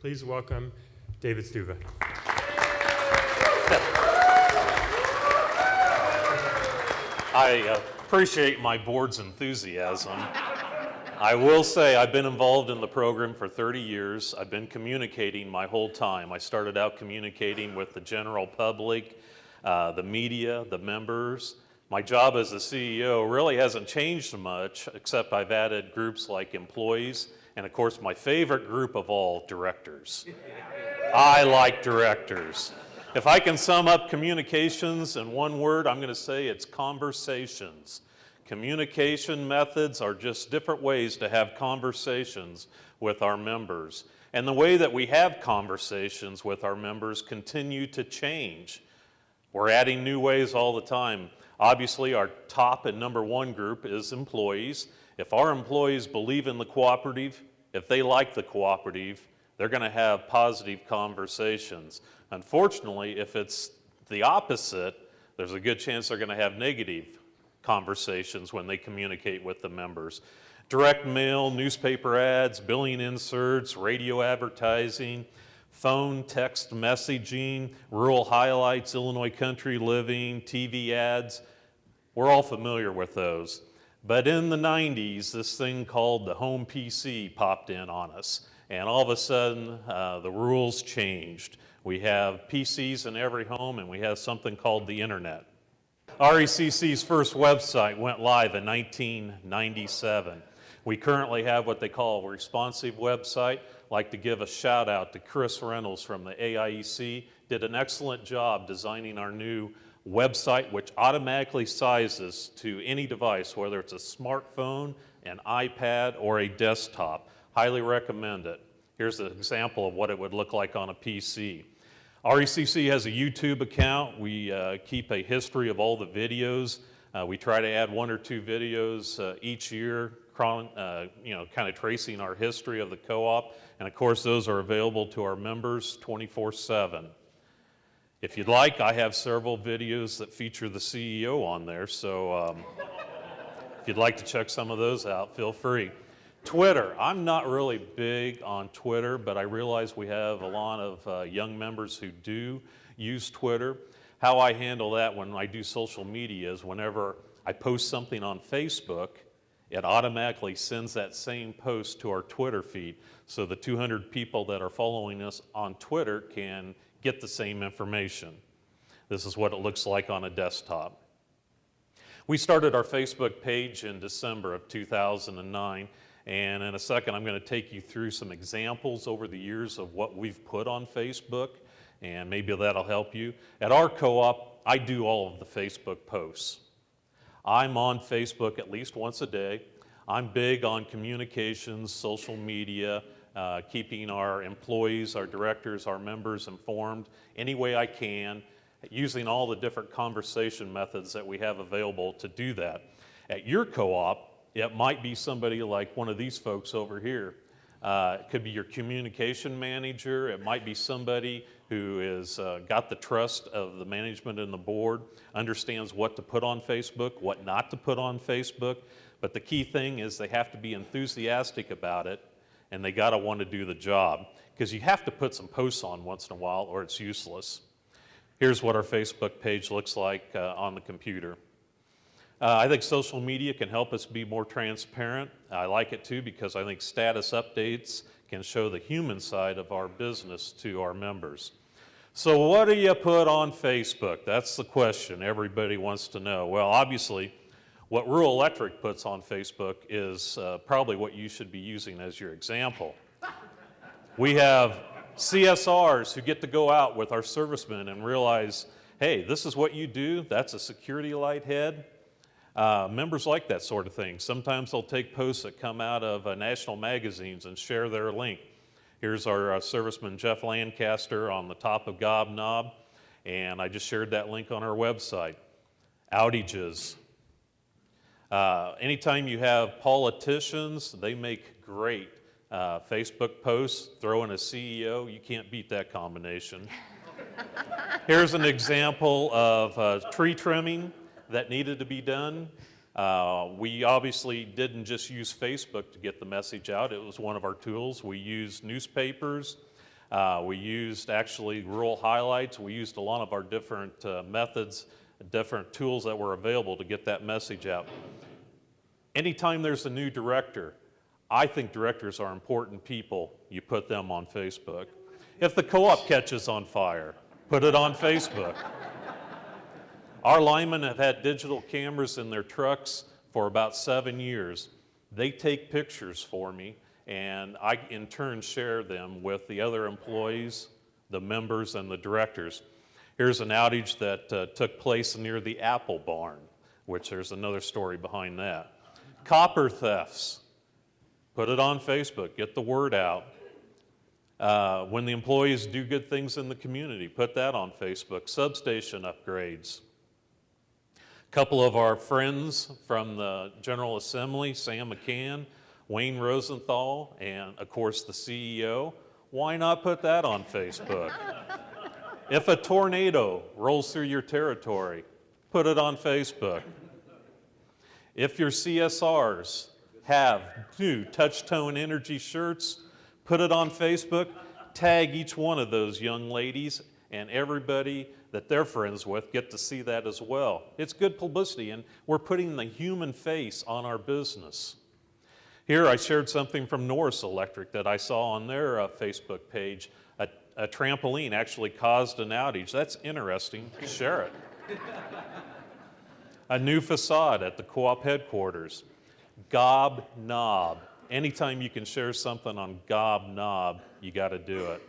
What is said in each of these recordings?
Please welcome David Stuva. I appreciate my board's enthusiasm. I will say I've been involved in the program for 30 years. I've been communicating my whole time. I started out communicating with the general public, the media, the members. My job as the CEO really hasn't changed much, except I've added groups like employees, and of course my favorite group of all, directors. I like directors. If I can sum up communications in one word, I'm going to say it's conversations. Communication methods are just different ways to have conversations with our members. And the way that we have conversations with our members continue to change. We're adding new ways all the time. Obviously, our top and number one group is employees. If our employees believe in the cooperative, if they like the cooperative, they're going to have positive conversations. Unfortunately, if it's the opposite, there's a good chance they're going to have negative conversations when they communicate with the members. Direct mail, newspaper ads, billing inserts, radio advertising, phone, text messaging, rural highlights, Illinois country living, TV ads. We're all familiar with those. But in the 90s, this thing called the home PC popped in on us. And all of a sudden, the rules changed. We have PCs in every home, and we have something called the internet. RECC's first website went live in 1997. We currently have what they call a responsive website. I'd like to give a shout out to Chris Reynolds from the AIEC. Did an excellent job designing our new website, which automatically sizes to any device, whether it's a smartphone, an iPad, or a desktop. Highly recommend it. Here's an example of what it would look like on a PC. RECC has a YouTube account. We keep a history of all the videos. We try to add 1 or 2 videos each year, kind of tracing our history of the co-op. And of course, those are available to our members 24/7. If you'd like, I have several videos that feature the CEO on there. So if you'd like to check some of those out, feel free. Twitter. I'm not really big on Twitter, but I realize we have a lot of young members who do use Twitter. How I handle that when I do social media is whenever I post something on Facebook, it automatically sends that same post to our Twitter feed. So the 200 people that are following us on Twitter can get the same information. This is what it looks like on a desktop. We started our Facebook page in December of 2009. And in a second, I'm going to take you through some examples over the years of what we've put on Facebook, and maybe that'll help you. At our co-op, I do all of the Facebook posts. I'm on Facebook at least once a day. I'm big on communications, social media, keeping our employees, our directors, our members informed any way I can, using all the different conversation methods that we have available to do that. At your co-op, it might be somebody like one of these folks over here. It could be your communication manager. It might be somebody who has got the trust of the management and the board, understands what to put on Facebook, what not to put on Facebook. But the key thing is they have to be enthusiastic about it, and they got to want to do the job. Because you have to put some posts on once in a while, or it's useless. Here's what our Facebook page looks like on the computer. I think social media can help us be more transparent. I like it too because I think status updates can show the human side of our business to our members. So what do you put on Facebook? That's the question everybody wants to know. Well, obviously, what Rural Electric puts on Facebook is probably what you should be using as your example. We have CSRs who get to go out with our servicemen and realize, hey, this is what you do. That's a security light head. Members like that sort of thing. Sometimes they'll take posts that come out of national magazines and share their link. Here's our serviceman Jeff Lancaster on the top of Gob Knob, and I just shared that link on our website. Outages. Anytime you have politicians, they make great Facebook posts. Throw in a CEO, you can't beat that combination. Here's an example of tree trimming that needed to be done. We obviously didn't just use Facebook to get the message out. It was one of our tools. We used newspapers. We used actually rural highlights. We used a lot of our different methods, different tools that were available to get that message out. Anytime there's a new director, I think directors are important people. You put them on Facebook. If the co-op catches on fire, put it on Facebook. Our linemen have had digital cameras in their trucks for about 7 years. They take pictures for me, and I in turn share them with the other employees, the members, and the directors. Here's an outage that took place near the Apple barn, which there's another story behind that. Copper thefts. Put it on Facebook, get the word out. When the employees do good things in the community, put that on Facebook. Substation upgrades. A couple of our friends from the General Assembly, Sam McCann, Wayne Rosenthal, and of course the CEO, why not put that on Facebook? If a tornado rolls through your territory, put it on Facebook. If your CSRs have new touch-tone energy shirts, put it on Facebook, tag each one of those young ladies, and everybody that they're friends with get to see that as well. It's good publicity, and we're putting the human face on our business. Here I shared something from Norris Electric that I saw on their Facebook page. A trampoline actually caused an outage. That's interesting. Share it. A new facade at the co-op headquarters. Gob Knob. Anytime you can share something on Gob Knob, you got to do it.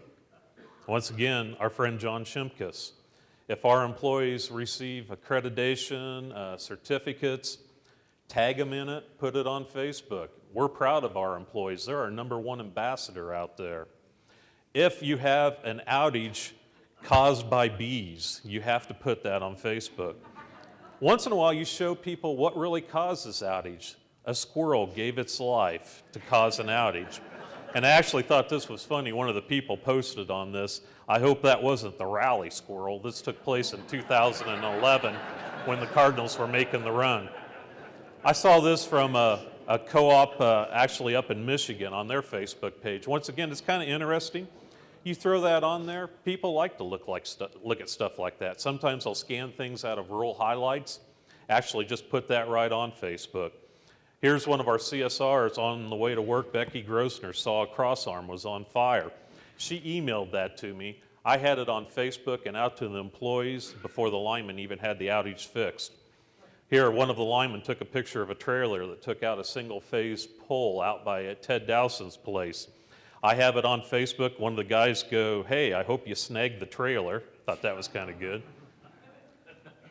Once again, our friend John Shimkus. If our employees receive accreditation, certificates, tag them in it, put it on Facebook. We're proud of our employees. They're our #1 ambassador out there. If you have an outage caused by bees, you have to put that on Facebook. Once in a while, you show people what really causes outage. A squirrel gave its life to cause an outage. And I actually thought this was funny. One of the people posted on this. I hope that wasn't the rally squirrel. This took place in 2011 when the Cardinals were making the run. I saw this from a co-op actually up in Michigan on their Facebook page. Once again, it's kind of interesting. You throw that on there, people like to look at stuff like that. Sometimes I'll scan things out of rural highlights, actually just put that right on Facebook. Here's one of our CSRs on the way to work. Becky Grossner saw a crossarm was on fire. She emailed that to me. I had it on Facebook and out to the employees before the linemen even had the outage fixed. Here, one of the linemen took a picture of a trailer that took out a single-phase pole out by Ted Dowson's place. I have it on Facebook. One of the guys go, "Hey, I hope you snagged the trailer." Thought that was kind of good.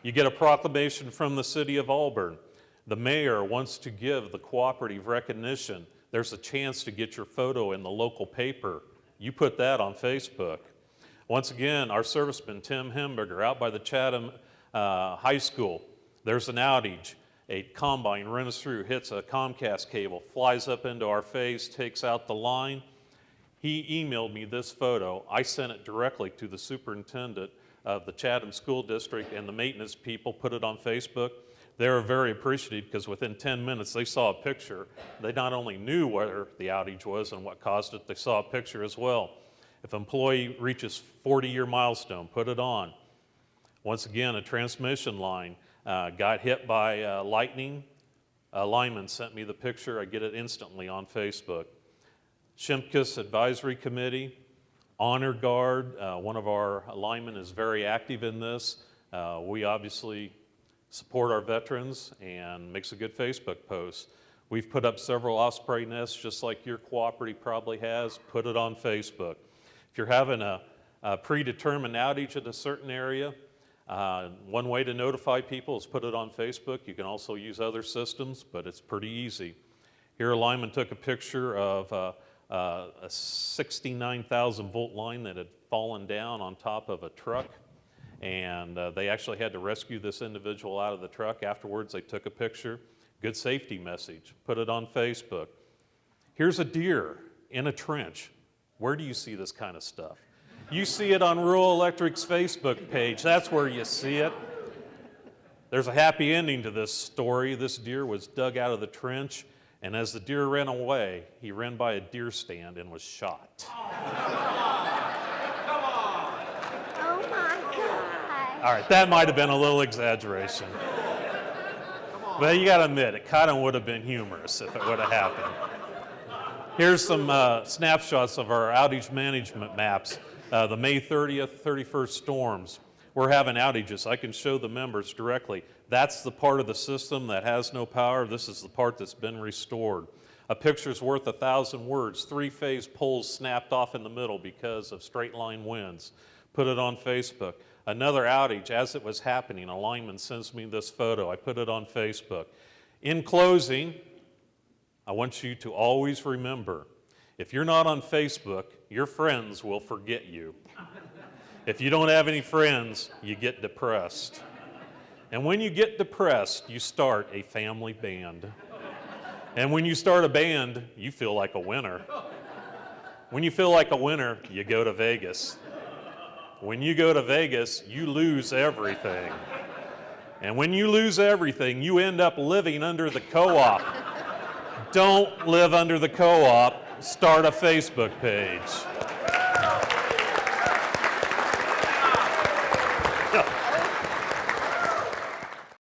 You get a proclamation from the city of Auburn. The mayor wants to give the cooperative recognition. There's a chance to get your photo in the local paper. You put that on Facebook. Once again, our serviceman, Tim Hemberger, out by the Chatham High School. There's an outage. A combine runs through, hits a Comcast cable, flies up into our face, takes out the line. He emailed me this photo. I sent it directly to the superintendent of the Chatham School District, and the maintenance people put it on Facebook. They were very appreciative because within 10 minutes they saw a picture. They not only knew where the outage was and what caused it, they saw a picture as well. If an employee reaches 40-year milestone, put it on. Once again, a transmission line got hit by lightning. A lineman sent me the picture. I get it instantly on Facebook. Shimkus Advisory Committee, Honor Guard, one of our linemen is very active in this. We obviously support our veterans and makes a good Facebook post. We've put up several osprey nests just like your cooperative probably has. Put it on Facebook. If you're having a predetermined outage in a certain area, one way to notify people is put it on Facebook. You can also use other systems, but it's pretty easy. Here a lineman took a picture of a 69,000 volt line that had fallen down on top of a truck, and they actually had to rescue this individual out of the truck. Afterwards, they took a picture. Good safety message. Put it on Facebook. Here's a deer in a trench. Where do you see this kind of stuff? You see it on Rural Electric's Facebook page. That's where you see it. There's a happy ending to this story. This deer was dug out of the trench, and as the deer ran away, he ran by a deer stand and was shot. All right, that might have been a little exaggeration. But you got to admit, it kind of would have been humorous if it would have happened. Here's some snapshots of our outage management maps. The May 30th, 31st storms. We're having outages. I can show the members directly. That's the part of the system that has no power. This is the part that's been restored. A picture's worth 1,000 words. 3-phase poles snapped off in the middle because of straight line winds. Put it on Facebook. Another outage, as it was happening, a lineman sends me this photo. I put it on Facebook. In closing, I want you to always remember, if you're not on Facebook, your friends will forget you. If you don't have any friends, you get depressed. And when you get depressed, you start a family band. And when you start a band, you feel like a winner. When you feel like a winner, you go to Vegas. When you go to Vegas, you lose everything. And when you lose everything, you end up living under the co-op. Don't live under the co-op. Start a Facebook page.